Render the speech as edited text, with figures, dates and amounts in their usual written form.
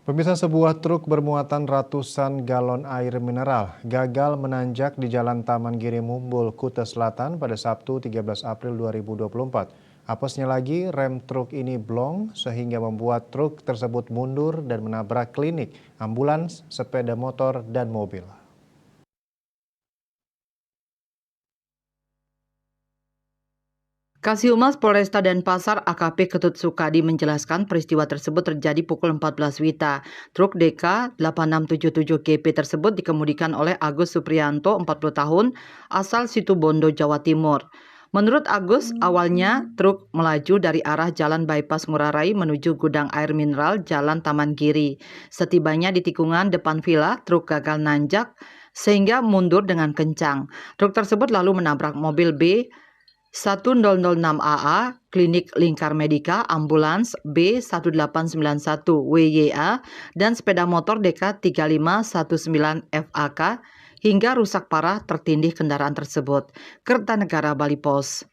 Pemirsa, sebuah truk bermuatan ratusan galon air mineral gagal menanjak di Jalan Taman Giri Mumbul, Kuta Selatan pada Sabtu 13 April 2024. Apesnya lagi, rem truk ini blong sehingga membuat truk tersebut mundur dan menabrak klinik, ambulans, sepeda motor, dan mobil. Kasihumas Polresta Denpasar AKP Ketut Sukadi menjelaskan peristiwa tersebut terjadi pukul 14 WITA. Truk DK 8677GP tersebut dikemudikan oleh Agus Supriyanto, 40 tahun, asal Situbondo, Jawa Timur. Menurut Agus, awalnya truk melaju dari arah Jalan Bypass Ngurah Rai menuju gudang air mineral Jalan Taman Giri. Setibanya di tikungan depan villa, truk gagal nanjak sehingga mundur dengan kencang. Truk tersebut lalu menabrak mobil B 1006AA, Klinik Lingkar Medika, ambulans B1891 WYA, dan sepeda motor DK 3519 FAK hingga rusak parah tertindih kendaraan tersebut. Kertanegara Bali Pos.